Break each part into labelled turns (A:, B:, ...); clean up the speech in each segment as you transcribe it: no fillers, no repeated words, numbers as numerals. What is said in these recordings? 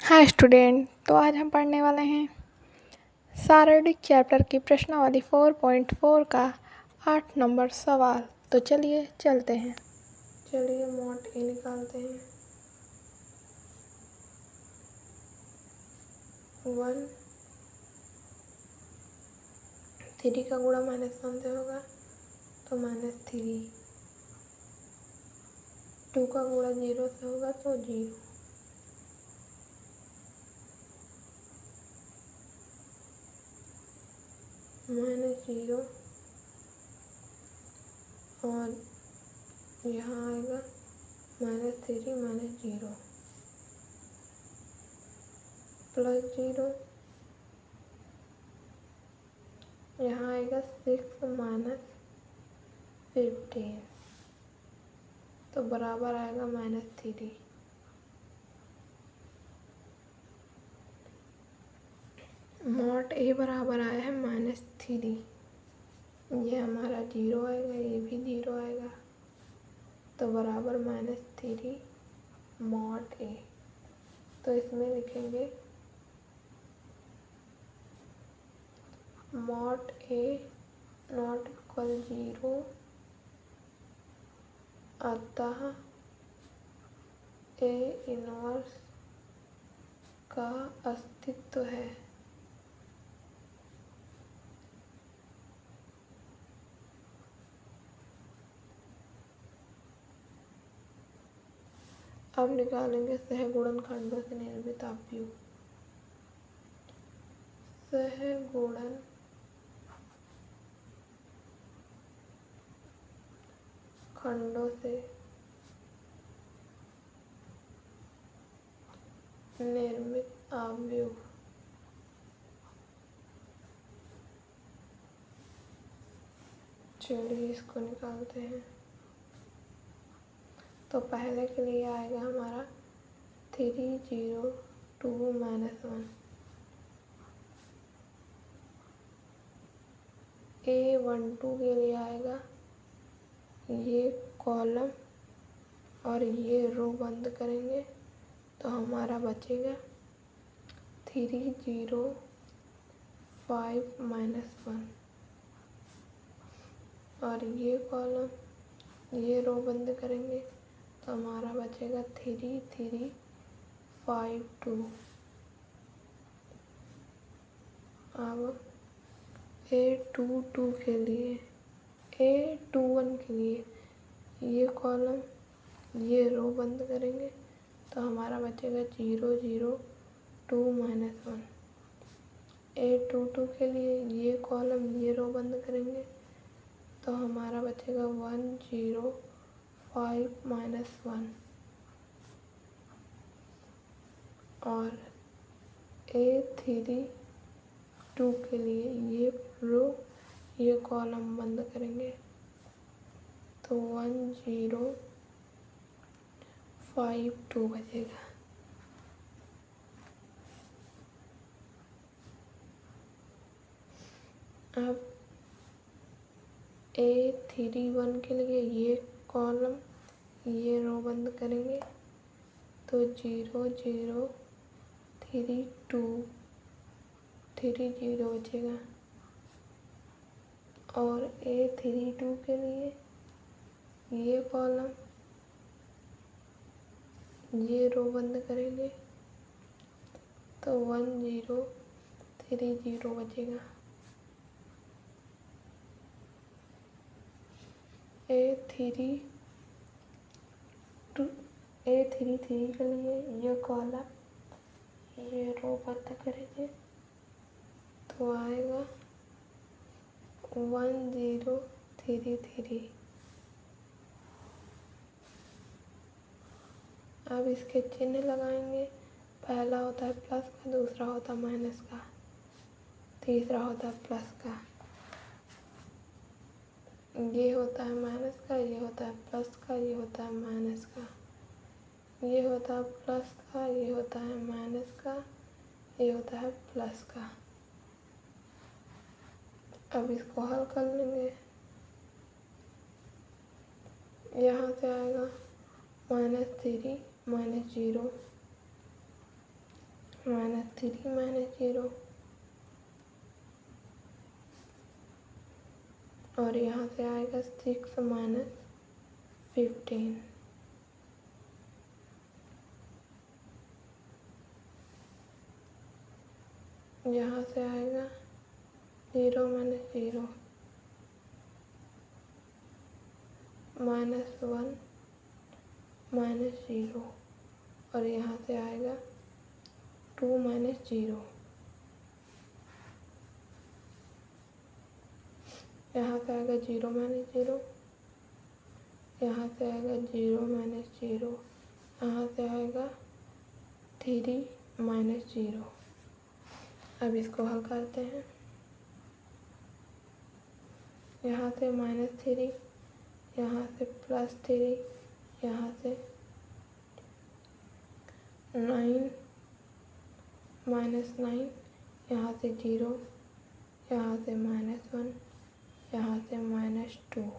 A: Hi student. तो आज हम पढ़ने वाले हैं शारीरिक चैप्टर की प्रश्नावली 4.4 का 8 नंबर सवाल। तो चलिए चलते हैं। चलिए मॉड ए निकालते हैं। 1 3 का गुणा -1 से होगा तो -3। 2 का गुणा 0 से होगा तो 0। -0 और यहाँ आएगा -3 -0 +0। यहाँ आएगा 6 -15 तो बराबर आएगा -3। मॉड ए बराबर आया है -3। ये हमारा 0 आएगा, ये भी 0 आएगा तो बराबर -3 मॉड ए। तो इसमें लिखेंगे मॉड ए नॉट इक्वल 0, अतः ए इनवर्स का अस्तित्व है। अब निकालेंगे सहगुणन खंडों से निर्मित अपयोग। सहगुणन खंडों से निर्मित अवयव। चलिए इसको निकालते हैं। तो पहले के लिए आएगा हमारा 3 0 2 -1। A12 के लिए आएगा ये कॉलम और ये रो बंद करेंगे तो हमारा बचेगा 3 0 5 -1 और ये कॉलम ये रो बंद करेंगे तो हमारा बचेगा 3 3 5 2। अब A22 के लिए A21 के लिए ये कॉलम ये रो बंद करेंगे तो हमारा बचेगा 0 0 2 -1। A22 के लिए ये कॉलम ये रो बंद करेंगे तो हमारा बचेगा 1 0 5 -1 और A32 के लिए ये रो ये कॉलम बंद करेंगे तो 1 0 5 2 बचेगा। अब A31 के लिए ये कॉलम ये रो बंद करेंगे तो 0 0 3 2 3 0 बचेगा और A32 के लिए ये कॉलम ये रो बंद करेंगे तो 1 0 3 0 बचेगा। A33 के लिए ये कॉलम ये रो बंद करेंगे तो आएगा 1 0 3 3। अब इसके चिन्ह लगाएंगे। पहला होता है प्लस का, दूसरा होता है माइनस का, तीसरा होता है प्लस का। ये होता है माइनस का, ये होता है प्लस का, ये होता है माइनस का, ये होता है प्लस का, ये होता है माइनस का, ये होता है प्लस का। अब इसको हल कर लेंगे। यहाँ से आएगा -3 -0 -3 माइनस 0 और यहाँ से आएगा 6 माइनस 15। यहाँ से आएगा 0 माइनस 0 -1 माइनस 0 और यहाँ से आएगा 2 माइनस 0। यहाँ से आएगा 0 माइनस 0, यहाँ से आएगा 0 माइनस 0, यहाँ से आएगा 3 माइनस 0। अब इसको हल करते हैं। यहाँ से -3, यहाँ से +3, यहाँ से 9 माइनस 9, यहाँ से 0, यहाँ से -1, यहाँ से -2,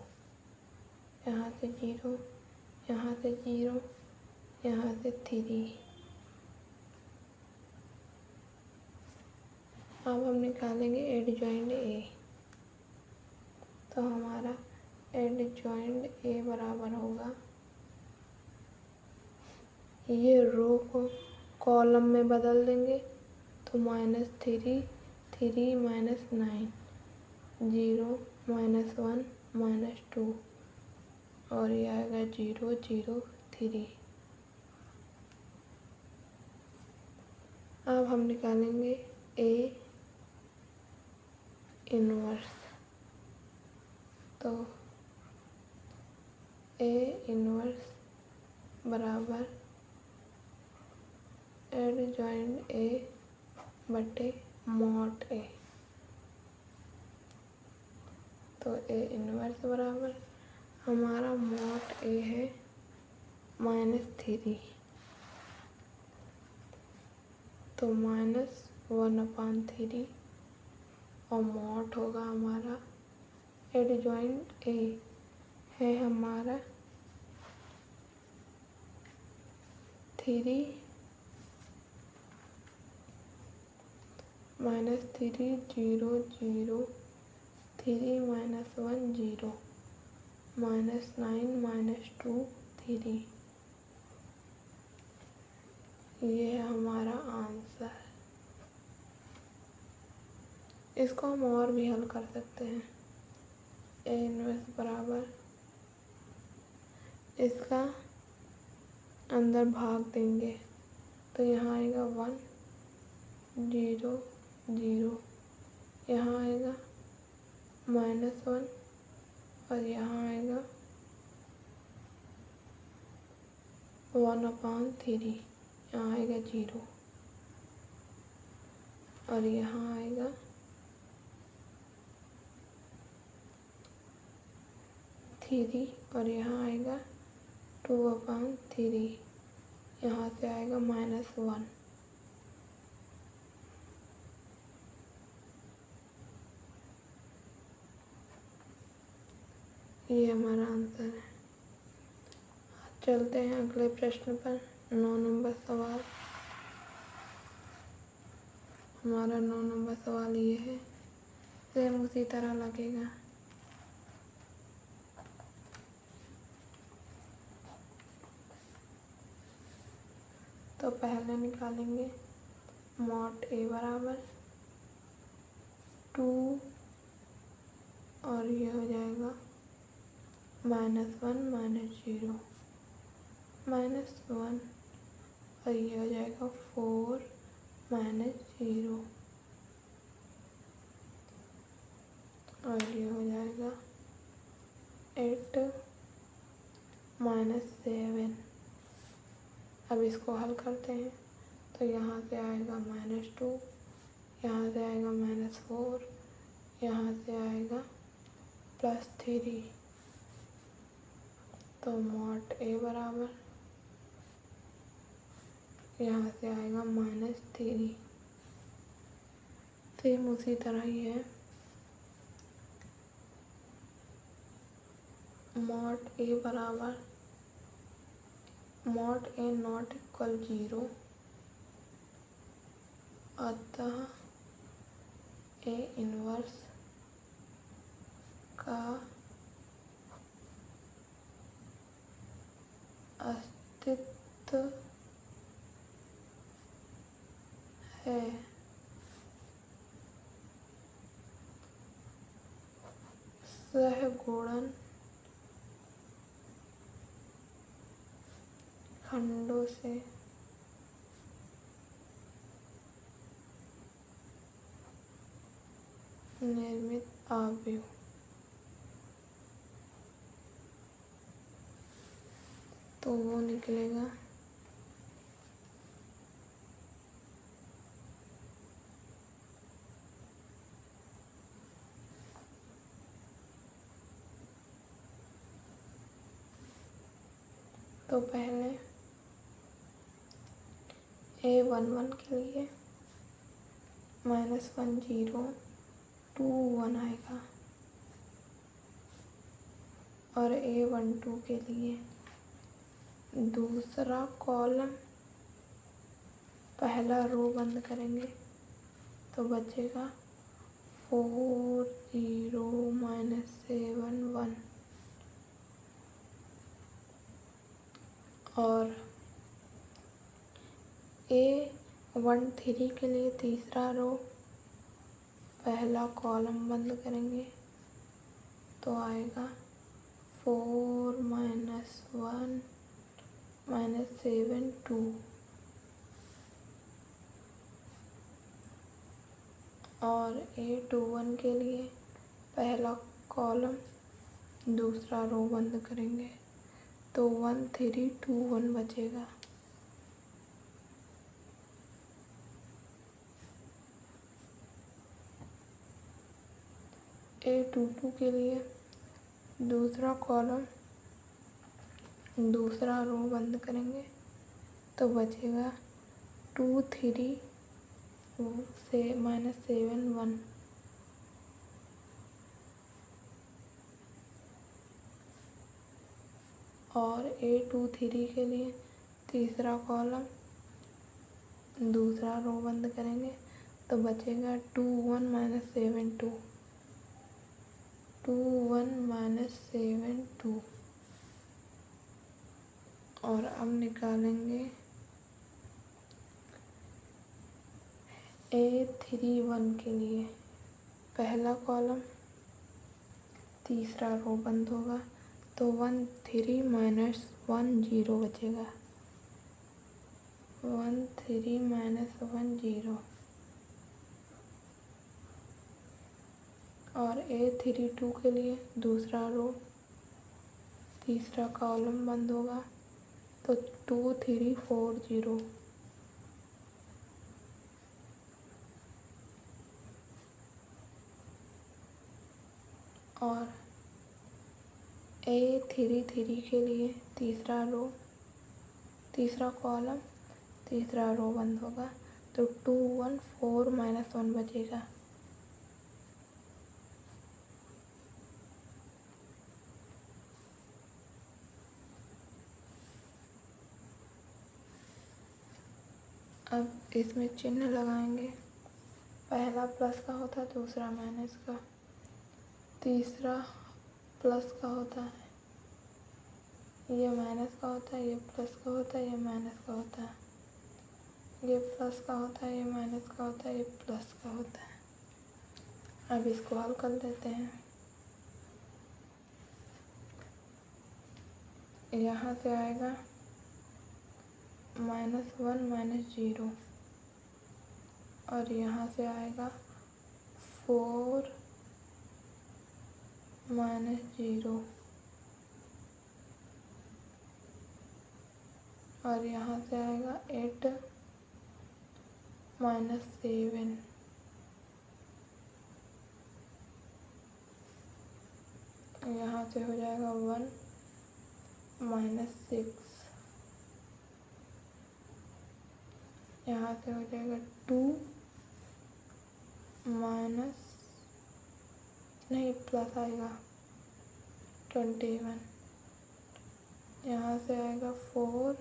A: यहाँ से 0, यहाँ से 0, यहाँ से 3। अब हम निकालेंगे एडजॉइंट ए। तो हमारा एडजॉइंट ए बराबर होगा, ये रो को कॉलम में बदल देंगे तो -3, 3 माइनस 9, 0 -1 -2 और ये आएगा 0 0 3। अब हम निकालेंगे ए इनवर्स। तो ए इनवर्स बराबर एडजॉइंट ए बटे मॉड ए। तो ए इनवर्स बराबर हमारा मॉड ए है -3, तो -1/3 और मॉड होगा हमारा एडजॉइंट ए है हमारा 3 -3 0 0 3 -1 0 -9 -2 3। ये है हमारा आंसर। इसको हम और भी हल कर सकते हैं। ए इनवर्स बराबर इसका अंदर भाग देंगे तो यहाँ आएगा 1 0 0, यहाँ आएगा -1 और यहाँ आएगा 1/3, यहाँ आएगा 0 और यहाँ आएगा 3 और यहाँ आएगा 2/3, यहाँ से आएगा -1। ये हमारा आंसर है। चलते हैं अगले प्रश्न पर। 9 नंबर सवाल। हमारा 9 नंबर सवाल ये है, सेम उसी तरह लगेगा। तो पहले निकालेंगे मॉड ए बराबर 2 और ये हो जाएगा -1 -0 -1 और ये हो जाएगा 4 -0 और ये हो जाएगा 8 -7। अब इसको हल करते हैं तो यहाँ से आएगा -2, यहाँ से आएगा -4, यहाँ से आएगा +3। तो मॉड ए बराबर यहाँ से आएगा -3। सेम उसी तरह ही है। मॉड ए बराबर मॉड ए नॉट इक्वल 0 अतः ए इनवर्स का अस्तित्व है। सहगुणन खंडों से निर्मित अवयव तो वो निकलेगा तो पहले A11 के लिए -1 0 2 1 आएगा और A12 के लिए दूसरा कॉलम पहला रो बंद करेंगे तो बचेगा 4 0 -7 1 और A13 के लिए तीसरा रो पहला कॉलम बंद करेंगे तो आएगा 4 -1 -7 2 और A21 के लिए पहला कॉलम दूसरा रो बंद करेंगे तो 1 3 2 1 बचेगा। A22 के लिए दूसरा कॉलम दूसरा रो बंद करेंगे तो बचेगा 2 3 से -7 1 और A23 के लिए तीसरा कॉलम दूसरा रो बंद करेंगे तो बचेगा 2 1 -7 2 2 1 -7 2 और अब निकालेंगे A31 के लिए पहला कॉलम तीसरा रो बंद होगा तो 1 3 -1 0 बचेगा 1 3 -1 0 और A32 के लिए दूसरा रो तीसरा कॉलम बंद होगा तो 2 3 4 0 और A33 के लिए तीसरा रो तीसरा कॉलम तीसरा रो बंद होगा तो 2 1 4 -1 बचेगा अब इसमें चिन्ह लगाएंगे, पहला प्लस का होता है, दूसरा माइनस का, तीसरा प्लस का होता है, ये माइनस का होता है, ये प्लस का होता है, ये माइनस का होता है, ये प्लस का होता है, ये माइनस का होता है, ये प्लस का होता है। अब इसको हल कर देते हैं। यहाँ से आएगा -1 -0 और यहाँ से आएगा 4 -0 और यहाँ से आएगा 8 -7 यहाँ से हो जाएगा 1 -6 यहाँ से हो जाएगा 2 माइनस नहीं प्लस आएगा 21 यहाँ से आएगा 4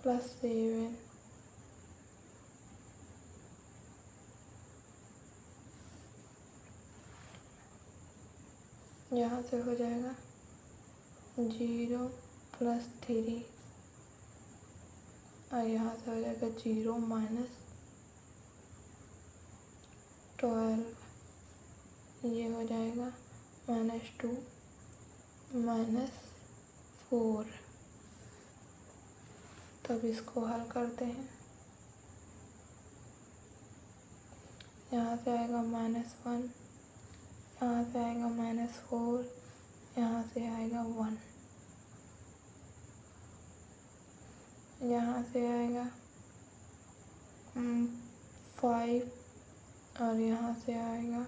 A: +7 यहाँ से हो जाएगा 0 + 3 और यहाँ से हो जाएगा 0 - 12। ये हो जाएगा -2 - 4। तब इसको हल करते हैं। यहाँ से आएगा -1, यहाँ से आएगा -4, यहाँ से आएगा 1, यहाँ से आएगा 5 और यहाँ से आएगा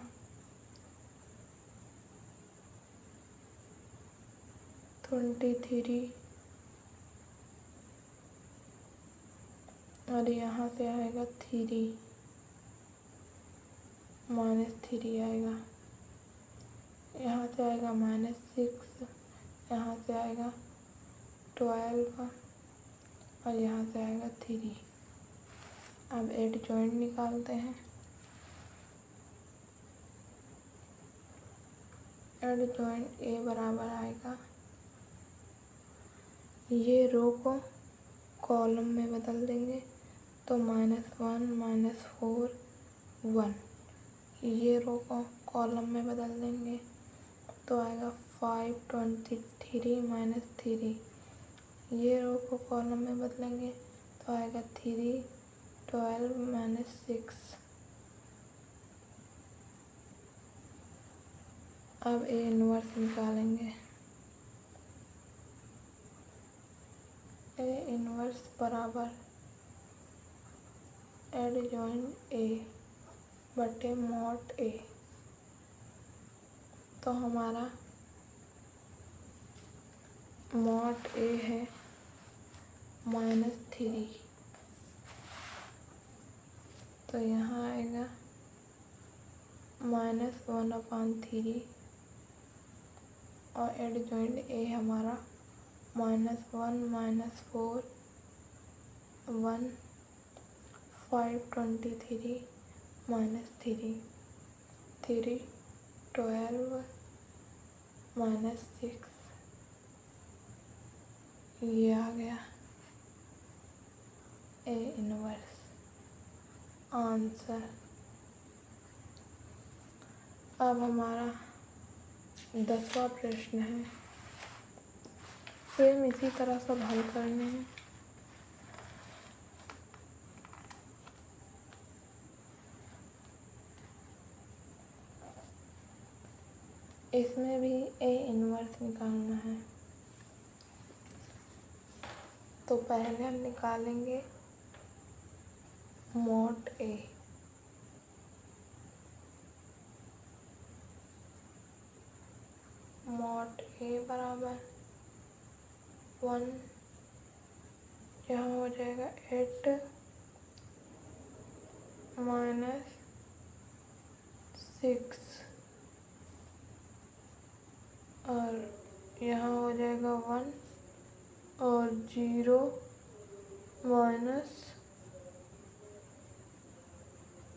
A: 23 और यहाँ से आएगा 3 -3 आएगा। यहाँ से आएगा -6, यहाँ से आएगा 12 और यहाँ से आएगा 3। अब एडजॉइंट निकालते हैं। एडजॉइंट ए बराबर आएगा, ये रो को कॉलम में बदल देंगे तो -1 - 4 1। ये रो को कॉलम में बदल देंगे तो आएगा 5 23 - 3। ये रो को कॉलम में बदलेंगे तो आएगा 3 12 - 6। अब ए इनवर्स निकालेंगे। ए इनवर्स बराबर एडजॉइंट ए बटे मॉड ए। तो हमारा मॉड ए है -3, तो यहाँ आएगा -1/3 और एडजॉइंट ए हमारा -1 - 4 1 5 23 - 3 3 12 - 6। ये आ गया ए इनवर्स आंसर। अब हमारा 10वां प्रश्न है। सेम इसी तरह सब हल करने हैं। इसमें भी ए इनवर्स निकालना है। तो पहले हम निकालेंगे मॉड ए। मॉड ए बराबर 1, यहाँ हो जाएगा 8 - 6 और यहाँ हो जाएगा 1 और 0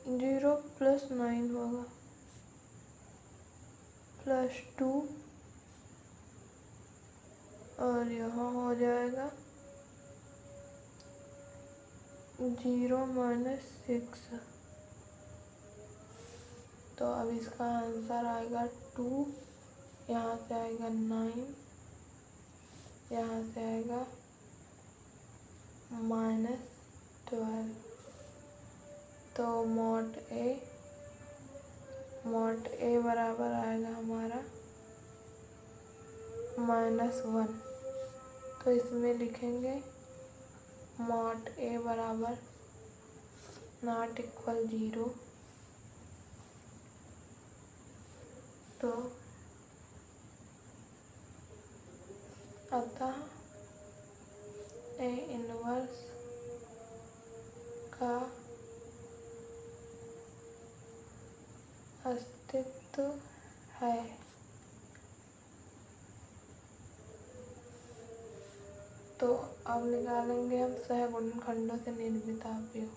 A: 0 + 9 होगा +2 और यहाँ हो जाएगा 0 - 6। तो अब इसका आंसर आएगा 2, यहाँ से आएगा 9, यहाँ से आएगा -12। तो मॉड ए बराबर आएगा हमारा -1। तो इसमें लिखेंगे मॉड ए बराबर ≠ 0। तो अतः ए इनवर्स का अस्तित्व है। तो अब निकालेंगे हम सहगुणनखंडों से निर्मित अवयव।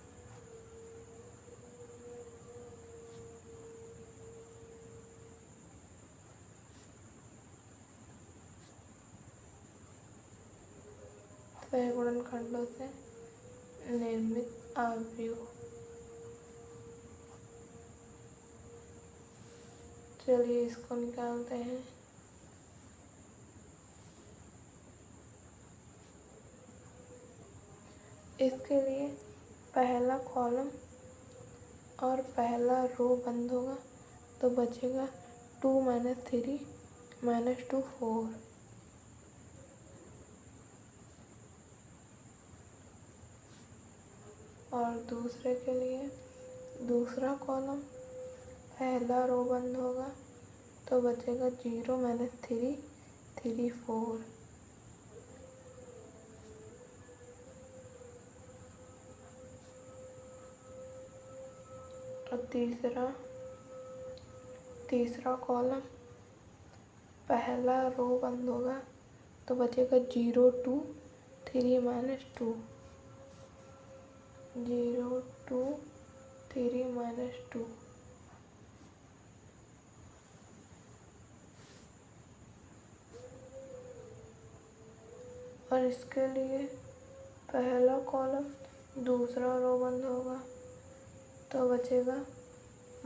A: सह से निर्मित अवयव। चलिए इसको निकालते हैं। इसके लिए पहला कॉलम और पहला रो बंद होगा तो बचेगा 2 - 3 - 2 4। और दूसरे के लिए दूसरा कॉलम पहला रो बंद होगा तो बचेगा 0 - 3 3 4। और तीसरा कॉलम पहला रो बंद होगा तो बचेगा 0 2 3 - 2 0 2 3 - 2। और इसके लिए पहला कॉलम दूसरा रो बंद होगा तो बचेगा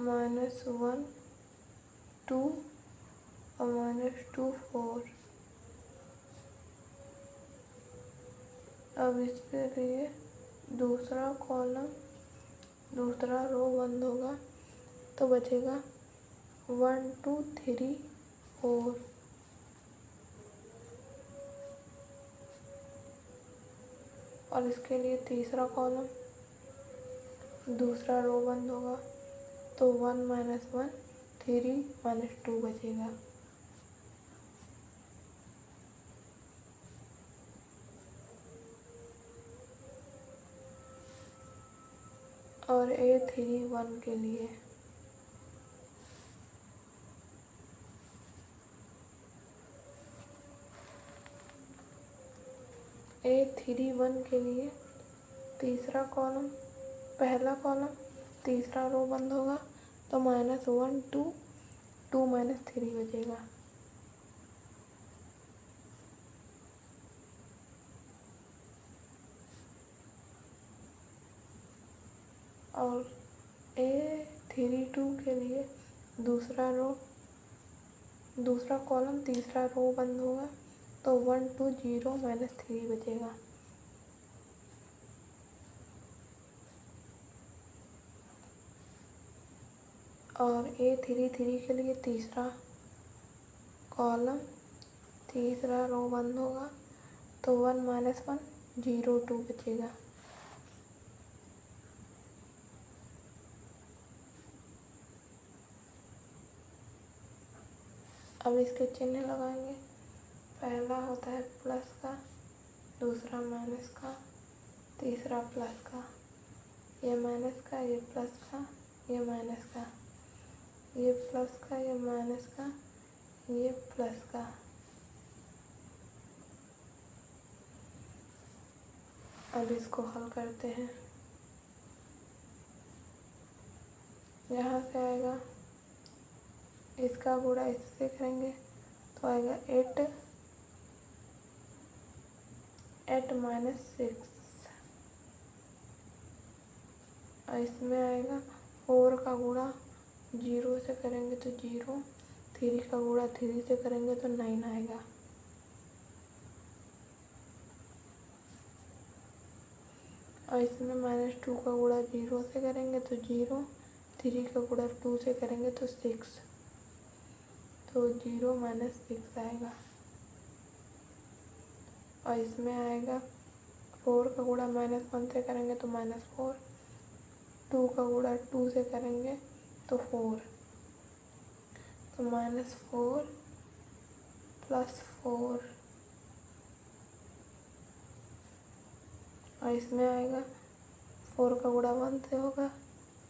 A: -1 2 और -2 4। अब इसके लिए दूसरा कॉलम दूसरा रो बंद होगा तो बचेगा 1 2 3 4। और इसके लिए तीसरा कॉलम दूसरा रो बंद होगा तो 1 - 1 3 - 2 बचेगा। और A3 1 के लिए A3 1 के लिए तीसरा कॉलम पहला कॉलम तीसरा रो बंद होगा तो -1 2 2 - 3 बचेगा। और A3 2 के लिए दूसरा कॉलम तीसरा रो बंद होगा तो 1 2 0 - 3 बचेगा। और A3 3 के लिए तीसरा कॉलम तीसरा रो बंद होगा तो 1 - 1 0 2 बचेगा। अब इसके चिन्ह लगाएंगे। पहला होता है प्लस का, दूसरा माइनस का, तीसरा प्लस का। ये माइनस का, ये प्लस का, ये माइनस का, ये प्लस का, ये माइनस का, ये प्लस का। अब इसको हल करते हैं। यहाँ से आएगा, इसका गुणा इससे करेंगे तो आएगा 8 -6। और इसमें आएगा 4 का गुणा 0 से करेंगे तो 0, 3 का गुणा 3 से करेंगे तो 9 आएगा। और इसमें -2 का गुणा 0 से करेंगे तो 0, 3 का गुणा 2 से करेंगे तो 6, तो 0 - 6 आएगा। और इसमें आएगा 4 का गुणा -1 से करेंगे तो -4, 2 का गुणा 2 से करेंगे तो 4, तो -4 + 4। और इसमें आएगा 4 का गुणा 1 से होगा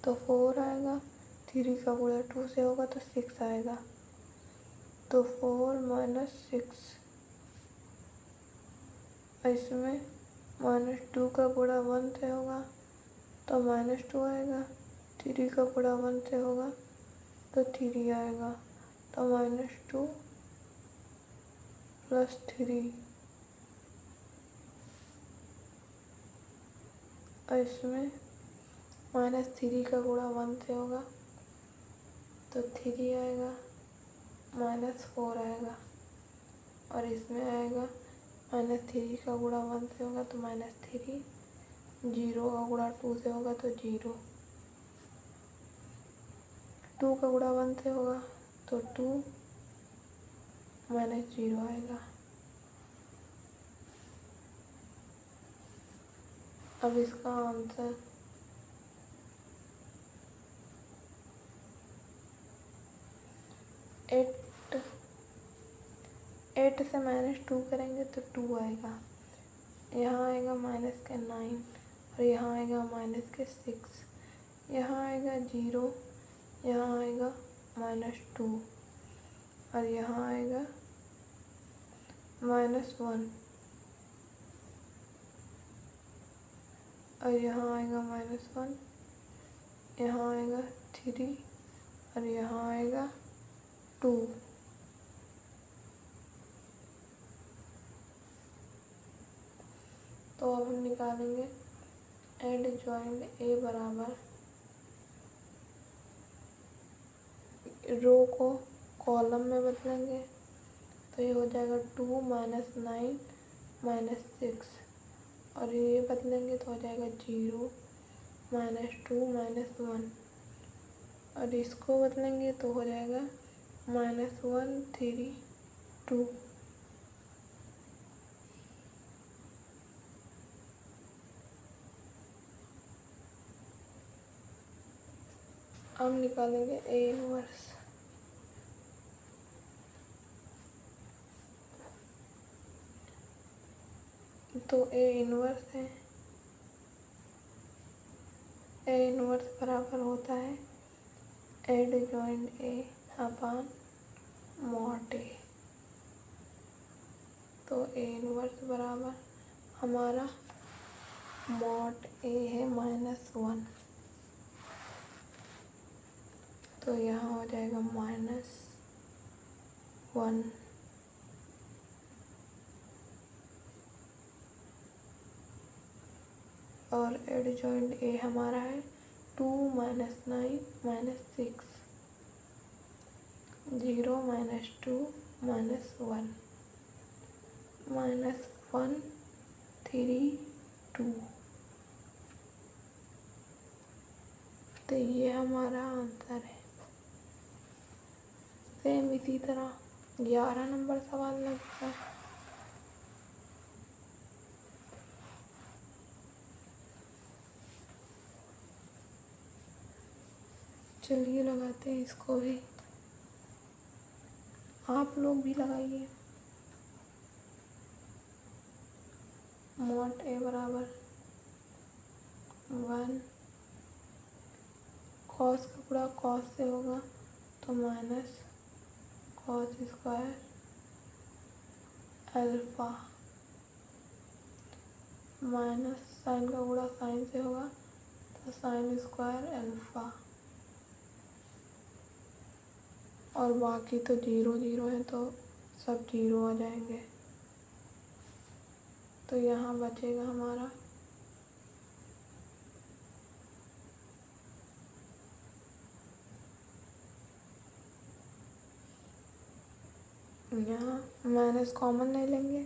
A: तो 4 आएगा, 3 का गुणा 2 से होगा तो 6 आएगा, तो 4 - 6। और इसमें -2 का गुणा 1 से होगा तो -2 आएगा, 3 का गुणा 1 से होगा तो 3 आएगा, तो -2 + 3। और इसमें -3 का गुणा 1 से होगा तो 3 आएगा, -4 आएगा। और इसमें आएगा -3 का गुणा 1 से होगा तो -3, 0 का गुणा 2 से होगा तो 0, 2 का गुणा 1 से होगा तो 2, -0 आएगा। अब इसका आंसर 8 से -2 करेंगे तो 2 आएगा। यहाँ आएगा -9 और यहाँ आएगा -6, यहाँ आएगा 0, यहाँ आएगा -2 और यहाँ आएगा -1 और यहाँ आएगा -1, यहाँ आएगा 3 और यहाँ आएगा 2। तो अब हम निकालेंगे एडजॉइंट ए बराबर, रो को कॉलम में बदलेंगे तो ये हो जाएगा 2 - 9 -6 और ये बदलेंगे तो हो जाएगा 0 -2 -1 और इसको बदलेंगे तो हो जाएगा -1 3 2। अब निकालेंगे ए इनवर्स, तो ए इनवर्स है, ए इनवर्स बराबर होता है एडजॉइंट ए अपॉन मॉड ए। तो ए इनवर्स बराबर हमारा मॉड ए है -1, तो यहाँ हो जाएगा -1 और एडजॉइंट ए हमारा है 2 - 9 -6 0 -2 -1 -1 3 2। तो ये हमारा आंसर है। सेम इसी तरह 11 नंबर सवाल लगता है। चलिए लगाते हैं इसको भी, आप लोग भी लगाइए। मॉड ए बराबर 1, कॉस का गुणा कॉस से होगा तो minus cos square alpha, minus sine का गुणा साइन से होगा तो साइन स्क्वायर अल्फा और बाकी तो 0 0 है तो सब 0 आ जाएंगे। तो यहाँ बचेगा हमारा यहाँ माइनस कॉमन नहीं लेंगे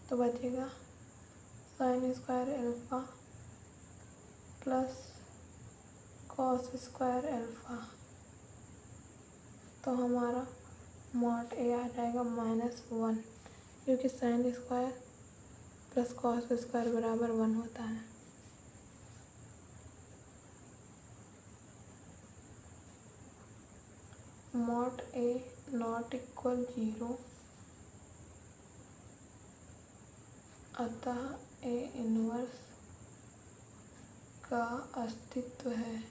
A: तो बचेगा sine square alpha plus cos square alpha. तो हमारा मॉड ए आ जाएगा -1 क्योंकि sine square plus cos square बराबर 1 होता है। मॉड ए नॉट इक्वल 0, अतः ए इनवर्स का अस्तित्व है।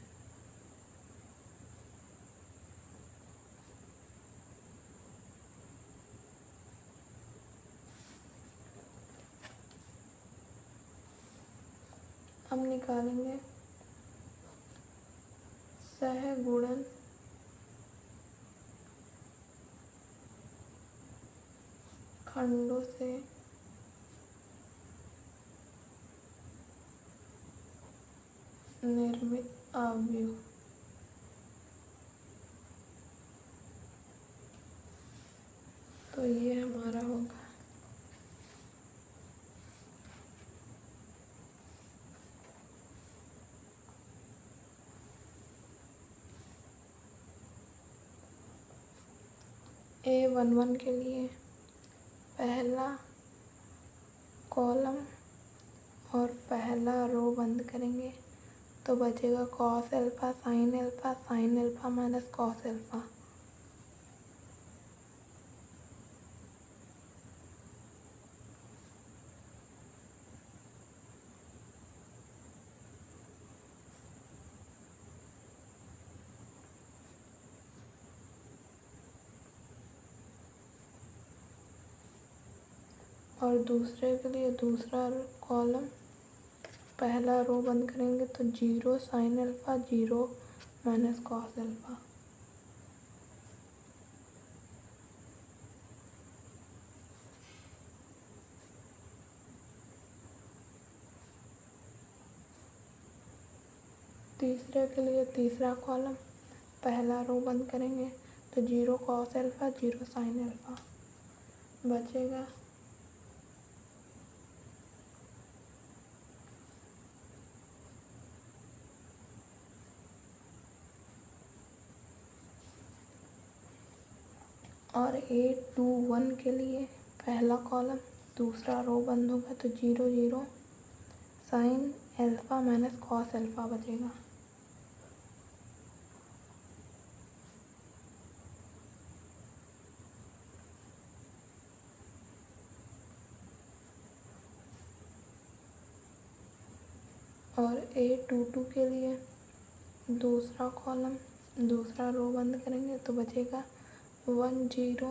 A: अब निकालेंगे सहगुणन खंडों से निर्मित अवयव। तो ये हमारा होगा A11 के लिए पहला कॉलम और पहला रो बंद करेंगे तो बचेगा cos alpha sine alpha minus cos alpha. और दूसरे के लिए दूसरा कॉलम पहला रो बंद करेंगे तो 0 sine alpha 0 minus cos alpha. तीसरे के लिए तीसरा कॉलम पहला रो बंद करेंगे तो 0 कॉस अल्फा 0 साइन अल्फा बचेगा। और A21 के लिए पहला कॉलम दूसरा रो बंद होगा तो 0 0 sine alpha minus cos alpha बचेगा। और A22 के लिए दूसरा कॉलम दूसरा रो बंद करेंगे तो बचेगा 1 0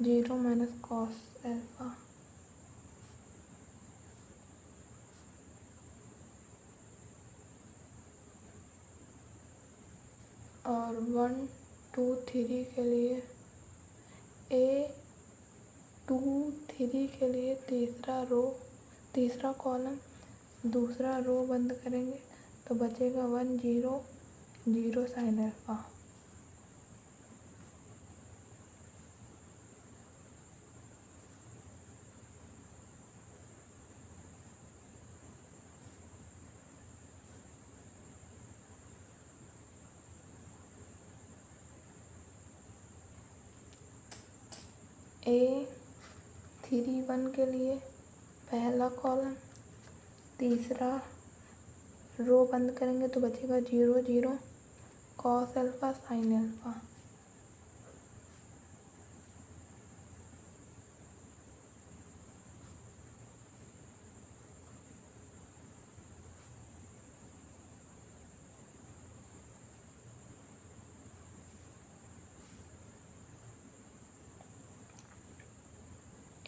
A: 0 माइनस कॉस अल्फा। और 1 2 3 के लिए A23 के लिए तीसरा कॉलम दूसरा रो बंद करेंगे तो बचेगा 1 0 0 साइन अल्फा। A31 के लिए पहला कॉलम तीसरा रो बंद करेंगे तो बचेगा 0 0 cos alpha sine alpha.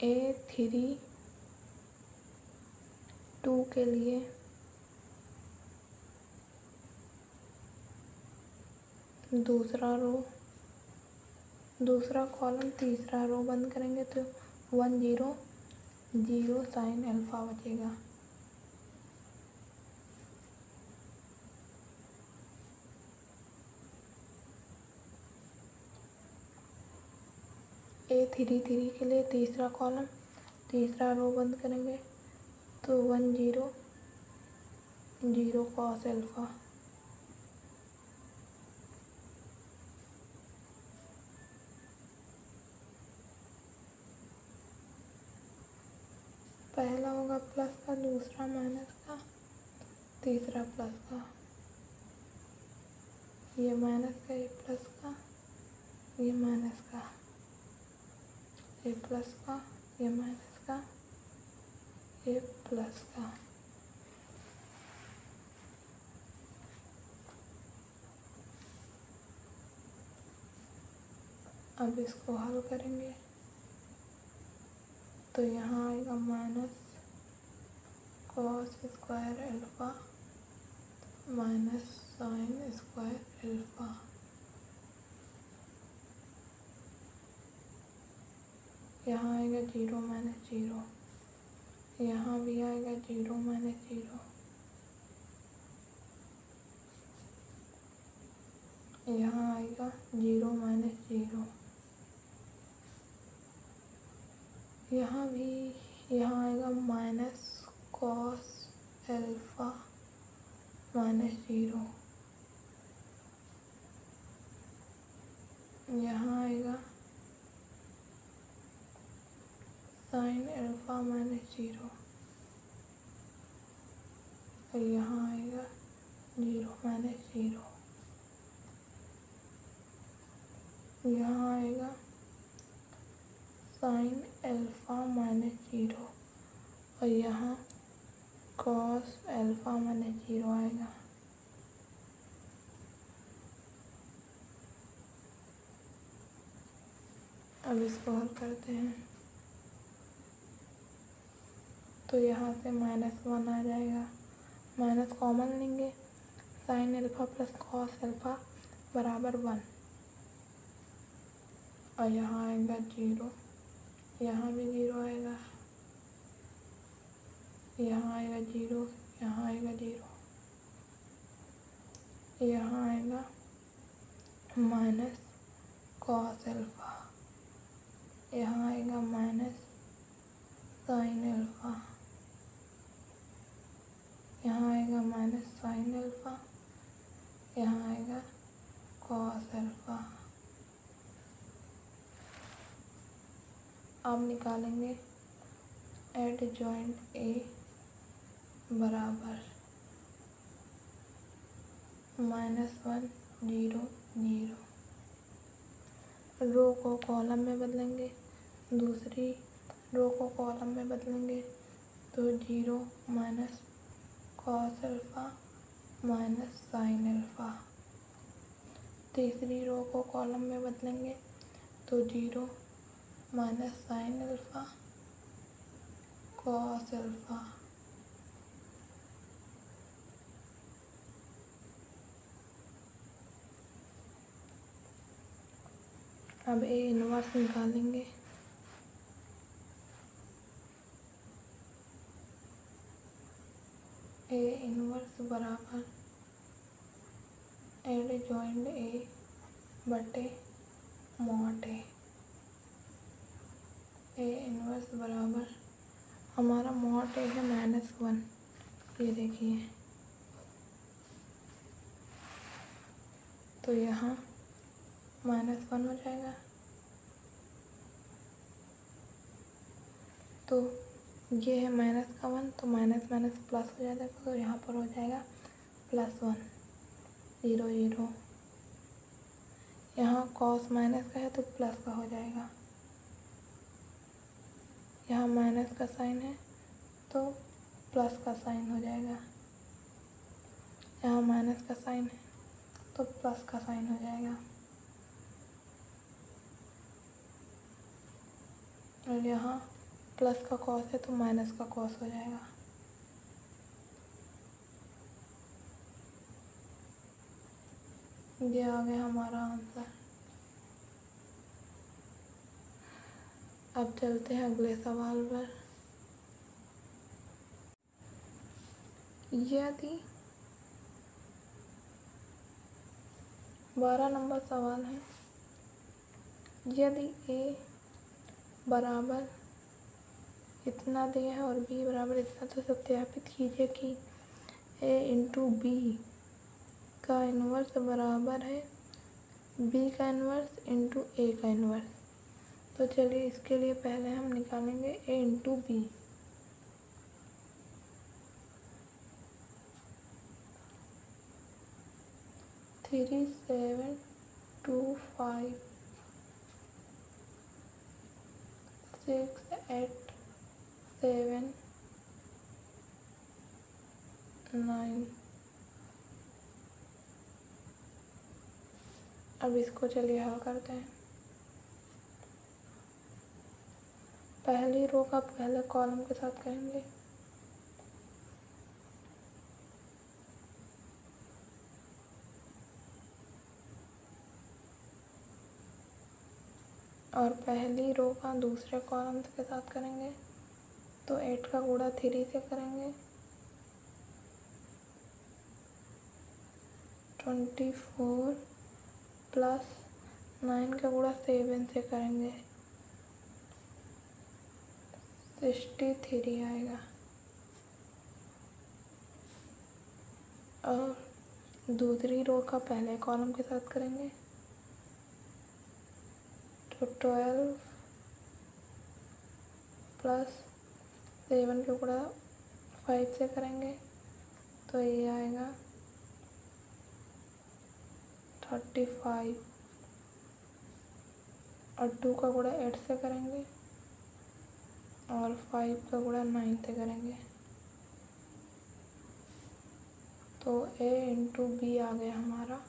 A: A32 के लिए दूसरा कॉलम तीसरा रो बंद करेंगे तो 1 0 0 साइन अल्फा बचेगा। A33 के लिए तीसरा कॉलम तीसरा रो बंद करेंगे तो 1 0 0 कॉस अल्फा। पहला होगा प्लस का दूसरा माइनस का तीसरा प्लस का। ये माइनस का ये प्लस का ये माइनस का ये प्लस का ये माइनस का ये प्लस का। अब इसको हल करेंगे तो यहाँ आएगा minus cos square alpha minus sine square alpha. यहाँ आएगा 0 माइनस 0 यहाँ भी आएगा 0 माइनस 0। यहाँ आएगा 0 माइनस 0, यहाँ आएगा माइनस कॉस एल्फा माइनस 0, यहाँ आएगा साइन एल्फा माइनस 0, और यहाँ आएगा 0 माइनस 0, यहाँ आएगा साइन एल्फा माइनस 0, और यहाँ कॉस एल्फा माइनस 0 आएगा। अब इसको हल करते हैं, तो यहाँ से -1 आ जाएगा, माइनस कॉमन लेंगे, sine alpha plus cos alpha बराबर 1, और यहाँ आएगा 0, यहाँ भी 0 आएगा, यहाँ आएगा 0, यहाँ आएगा 0, यहाँ आएगा माइनस कॉस एल्फा, यहाँ आएगा माइनस साइन एल्फा, यहाँ आएगा माइनस साइन एल्फा, यहाँ आएगा कॉस एल्फा। अब निकालेंगे एडजॉइंट ए बराबर -1 0 0, रो को कॉलम में बदलेंगे, दूसरी रो को कॉलम में बदलेंगे, तो 0 minus cos alpha minus sine alpha, तीसरी रो को कॉलम में बदलेंगे, तो 0 minus sine alpha cos alpha, अब ए इनवर्स निकालेंगे, ए इनवर्स बराबर एडजॉइंट ए बटे मॉड ए, ए इनवर्स बराबर हमारा मॉड ए है -1, ये देखिए, तो यहाँ -1 हो जाएगा, तो ये है माइनस का 1, तो माइनस माइनस प्लस हो जाएगा, तो यहाँ पर हो जाएगा +1 0 0, यहाँ कॉस माइनस का है तो प्लस का हो जाएगा, यहाँ माइनस का साइन है तो प्लस का साइन हो जाएगा, यहाँ माइनस का साइन है तो प्लस का साइन हो जाएगा, और यहाँ प्लस का कॉस है तो माइनस का कॉस हो जाएगा। ये आ गया हमारा आंसर। अब चलते हैं अगले सवाल पर। यदि 12 नंबर सवाल है, यदि a बराबर इतना दिया है और b बराबर इतना, तो सत्यापित कीजिए कि a इंटू बी का इन्वर्स बराबर है b का इन्वर्स इंटू a का इन्वर्स। तो चलिए इसके लिए पहले हम निकालेंगे a इंटू बी। थ्री 7 2 5 6 8 7 9। अब इसको चलिए हल करते हैं। पहली रो का पहले कॉलम के साथ करेंगे, और पहली रो का दूसरे कॉलम के साथ करेंगे, तो 8 का गुणा 3 से करेंगे, 24 प्लस 9 का गुणा 7 से करेंगे 63 आएगा। और दूसरी रो का पहले कॉलम के साथ करेंगे तो 12 प्लस 7 का गुणा 5 से करेंगे तो ये आएगा 35। और 2 का गुणा 8 से करेंगे और 5 का गुणा 9 से करेंगे तो A इंटू बी आ गया हमारा।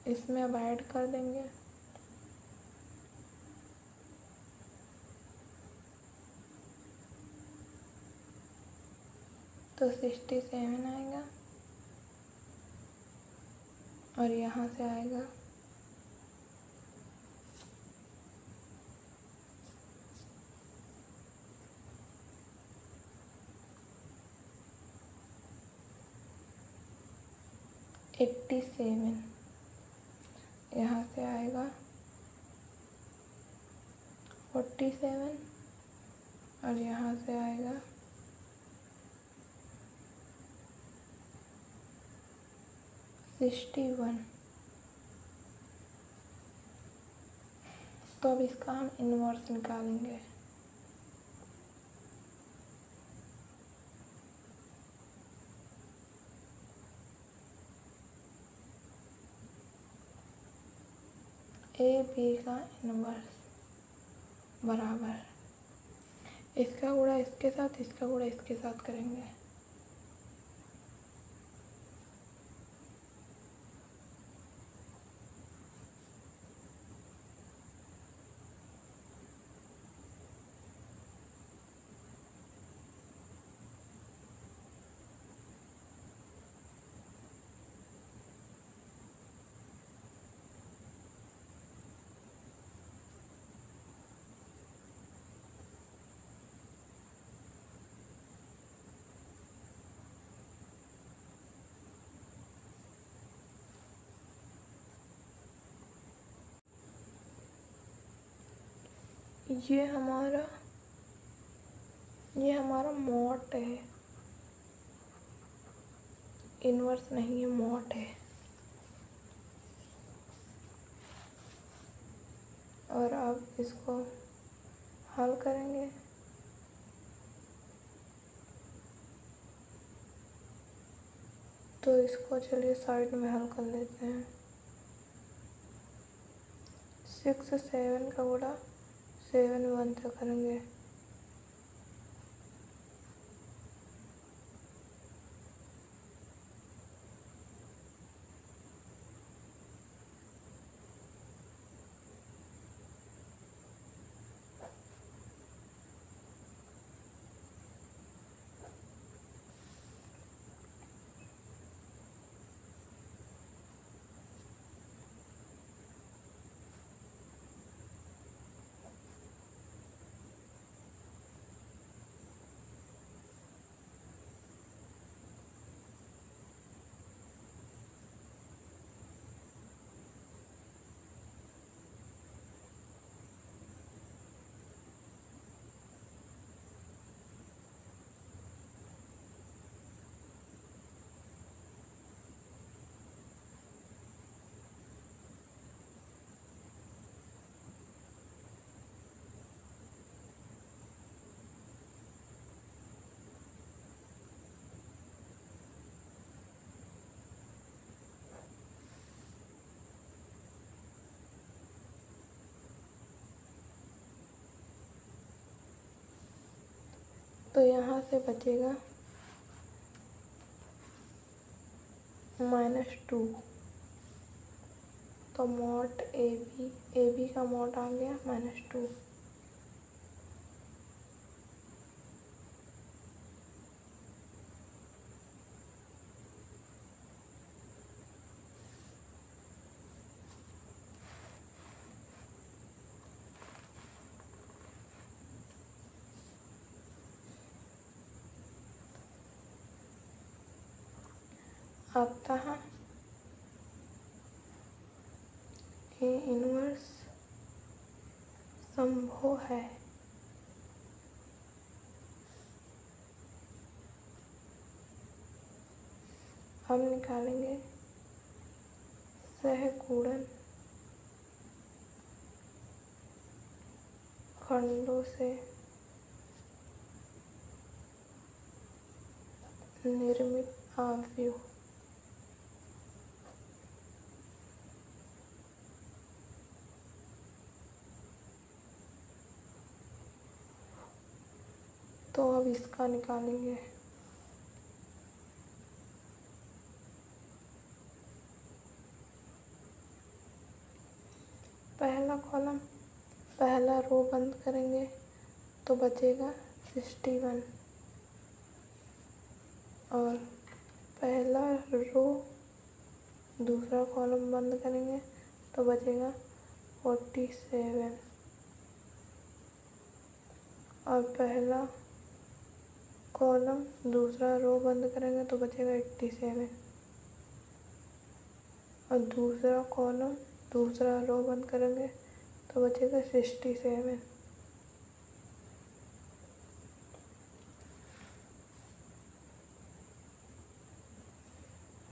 A: इसमें अब ऐड कर देंगे तो 67 आएगा और यहाँ से आएगा 87। यहाँ से आएगा 47 और यहाँ से आएगा 61। तो अब इसका हम इन्वर्स निकालेंगे। ए बी का इन्वर्स बराबर इसका गुणा इसके साथ, इसका गुणा इसके साथ करेंगे ये हमारा मॉड है, इन्वर्स नहीं है, मॉड है। और अब इसको हल करेंगे तो इसको चलिए साइड में हल कर लेते हैं। 6 7 का गुणा 7 1 से करेंगे तो यहाँ से बचेगा -2। तो मॉड ए बी का मॉड आ गया -2। अब कहाँ ए इनवर्स संभव है। हम निकालेंगे सहगुणन खंडों से निर्मित अवयव। तो अब इसका निकालेंगे। पहला कॉलम, पहला रो बंद करेंगे तो बचेगा 61 और पहला रो दूसरा कॉलम बंद करेंगे तो बचेगा 47 और पहला कॉलम दूसरा रो बंद करेंगे तो बचेगा 87 और दूसरा कॉलम दूसरा रो बंद करेंगे तो बचेगा 67।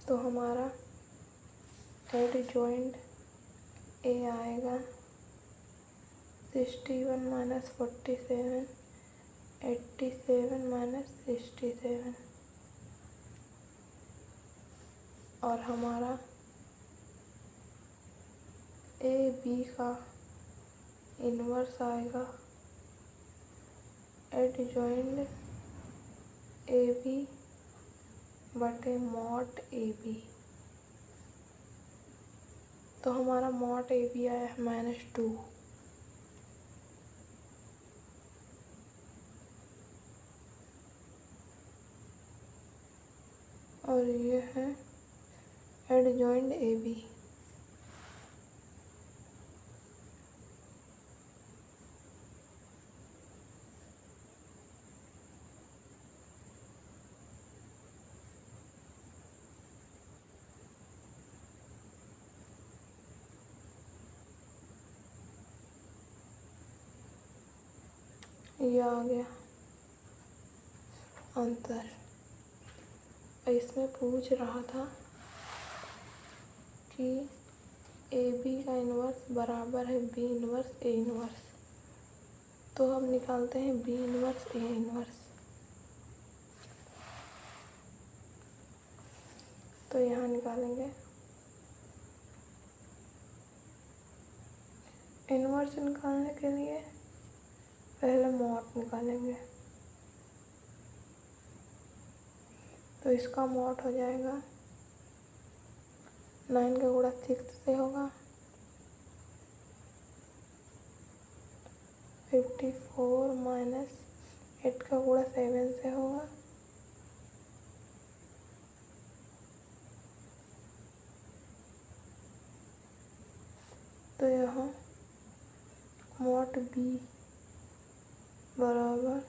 A: तो हमारा एडजॉइंट ए आएगा 61 माइनस 47, 87 माइनस 67 और हमारा ए बी का इन्वर्स आएगा एडजॉइंट ए बी बटे मॉड ए बी। तो हमारा मॉड ए बी आया है -2 और ये है एडजॉइंट ए बी। ये आ गया आंसर। इसमें पूछ रहा था कि ए बी का इन्वर्स बराबर है बी इन्वर्स ए इन्वर्स। तो हम निकालते हैं बी इन्वर्स ए इन्वर्स। तो यहाँ निकालेंगे इन्वर्स निकालने के लिए पहले मॉड निकालेंगे। तो इसका मॉड हो जाएगा 9 का गुणा 6 से होगा 54 माइनस 8 का गुणा 7 से होगा तो यहाँ मॉड बी बराबर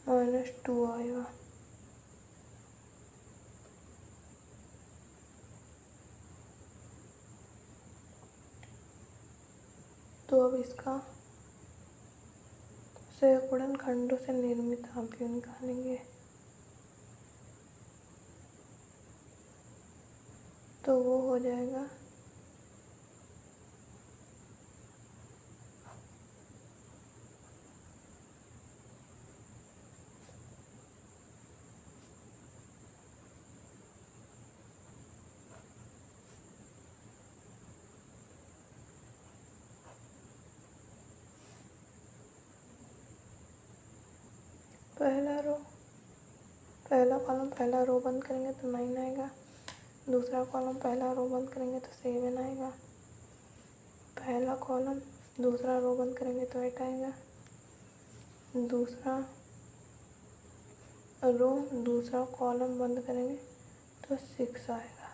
A: -2 आएगा। तो अब इसका सहगुणन खंडों से निर्मित अवयव निकालेंगे। तो वो हो जाएगा पहला कॉलम पहला रो बंद करेंगे तो 9 आएगा। दूसरा कॉलम पहला रो बंद करेंगे तो 7 आएगा। पहला कॉलम दूसरा रो बंद करेंगे तो 8 आएगा। दूसरा रो दूसरा कॉलम बंद करेंगे तो 6 आएगा।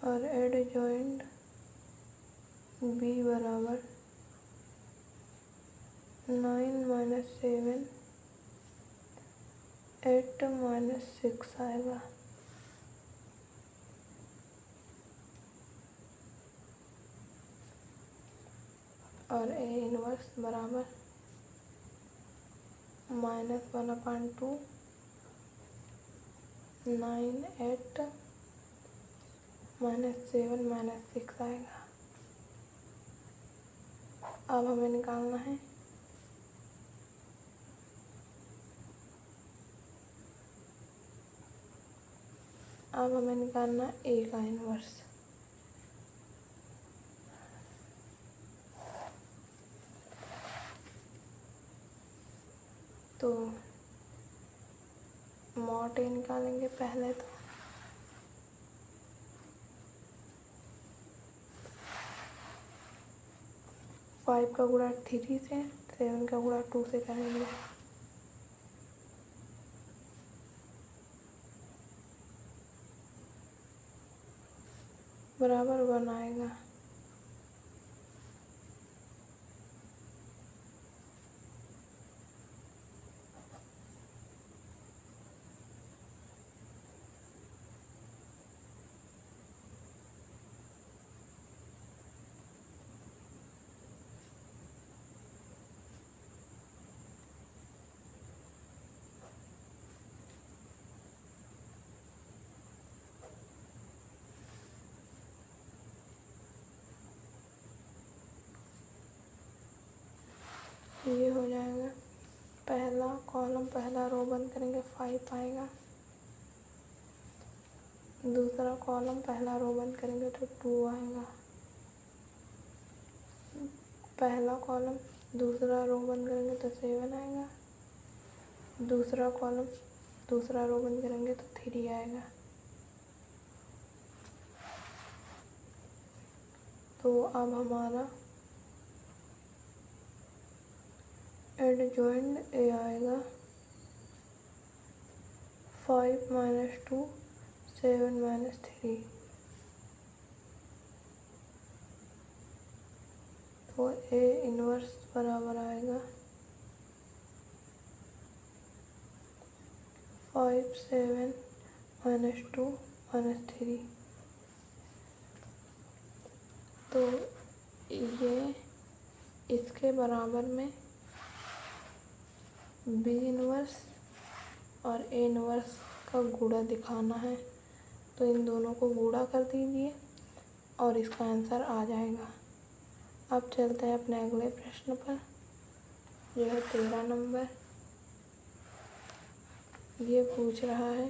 A: और एडजॉइंट बी बराबर 9 माइनस 7 8 माइनस 6 आएगा। और ए इनवर्स बराबर -1/2 9 8 -7 -6 आएगा। अब हमें निकालना है ए का इनवर्स। तो मॉड ए निकालेंगे पहले तो 5 का गुणा 3 से, 7 का गुणा 2 से करेंगे। बराबर 1 आएगा। ये हो जाएगा पहला कॉलम, पहला रो बंद करेंगे 5 आएगा। दूसरा कॉलम पहला रो बंद करेंगे तो 2 आएगा। पहला कॉलम दूसरा रो बंद करेंगे तो 7 आएगा। दूसरा कॉलम दूसरा रो बंद करेंगे तो 3 आएगा। तो अब हमारा एडजॉइंट ए आएगा 5 - 2 7 - 3। तो ए इनवर्स बराबर आएगा 5 7 - 2 - 3। तो ये इसके बराबर में बी इनवर्स और ए इनवर्स का गुणा दिखाना है। तो इन दोनों को गुणा कर दीजिए और इसका आंसर आ जाएगा। अब चलते हैं अपने अगले प्रश्न पर, जो है 13 नंबर। ये पूछ रहा है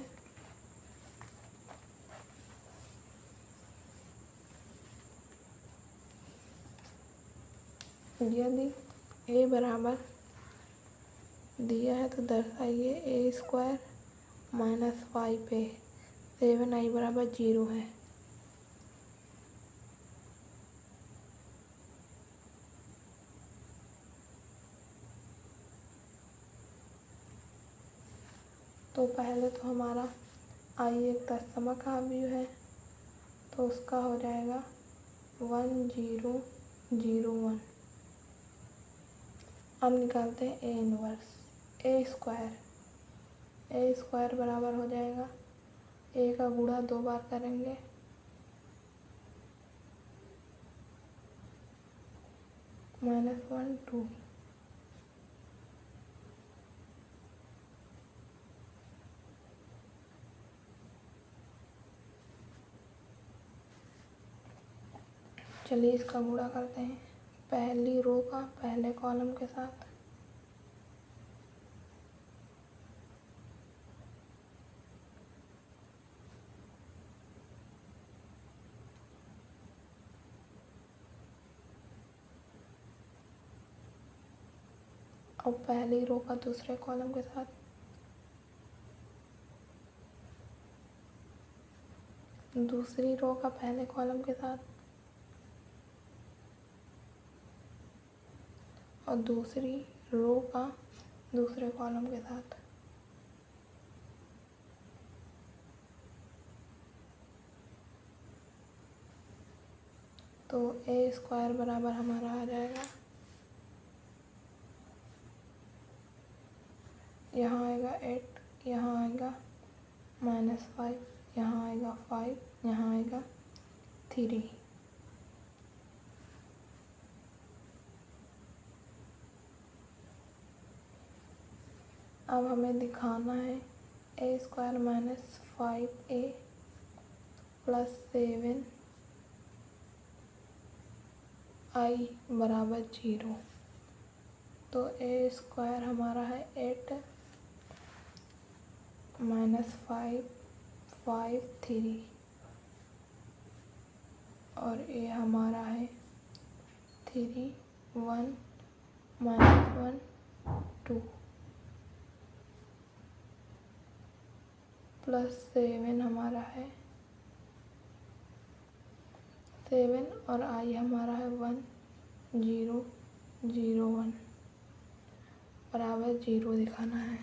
A: यदि ए बराबर दिया है तो दर्शाइए a² - 5a 7i बराबर 0 है। तो पहले तो हमारा i एक तत्समक अवयव है, तो उसका हो जाएगा 1 0 0 1। अब निकालते हैं ए इनवर्स। ए स्क्वायर बराबर हो जाएगा, ए का गुणा 2 बार करेंगे -1 2। चलिए इसका गुणा करते हैं पहली रो का पहले कॉलम के साथ। और पहली रो का दूसरे कॉलम के साथ। दूसरी रो का पहले कॉलम के साथ और दूसरी रो का दूसरे कॉलम के साथ। तो ए स्क्वायर बराबर हमारा आ जाएगा, यहाँ आएगा 8, यहाँ आएगा -5, यहाँ आएगा 5, यहाँ आएगा 3। अब हमें दिखाना है ए square minus 5a plus 7i बराबर 0। तो ए स्क्वायर हमारा है 8 माइनस 5 3 और ए हमारा है 3 1 माइनस 1 2 प्लस 7 हमारा है 7 और आई हमारा है 1 0 0 1 बराबर 0 दिखाना है।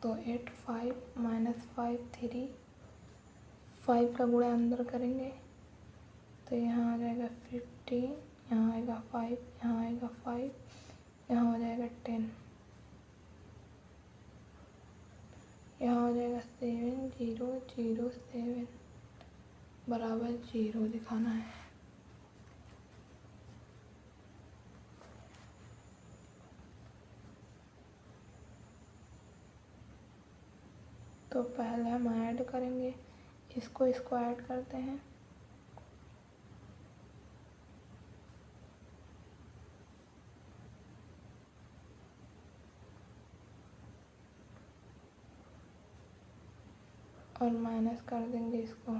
A: तो 8 5 माइनस 5 3 5 का गुणा अंदर करेंगे तो यहाँ आ जाएगा 15, यहाँ आएगा 5, यहाँ आएगा 5, यहाँ हो जाएगा 10, यहाँ हो जाएगा 7 0 0 7 बराबर 0 दिखाना है। तो पहले हम ऐड करेंगे, इसको ऐड करते हैं। और माइनस कर देंगे इसको।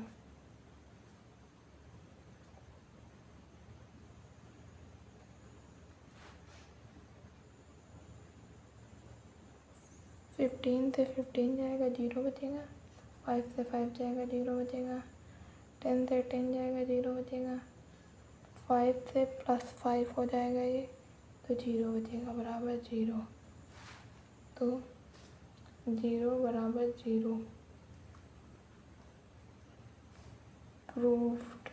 A: फिफ्टीन से 15 जाएगा 0 बचेगा, 5 से 5 जाएगा 0 बचेगा, 10 से 10 जाएगा 0 बचेगा, 5 से प्लस 5 हो जाएगा ये तो 0 बचेगा बराबर 0। तो 0 बराबर 0 प्रूव्ड।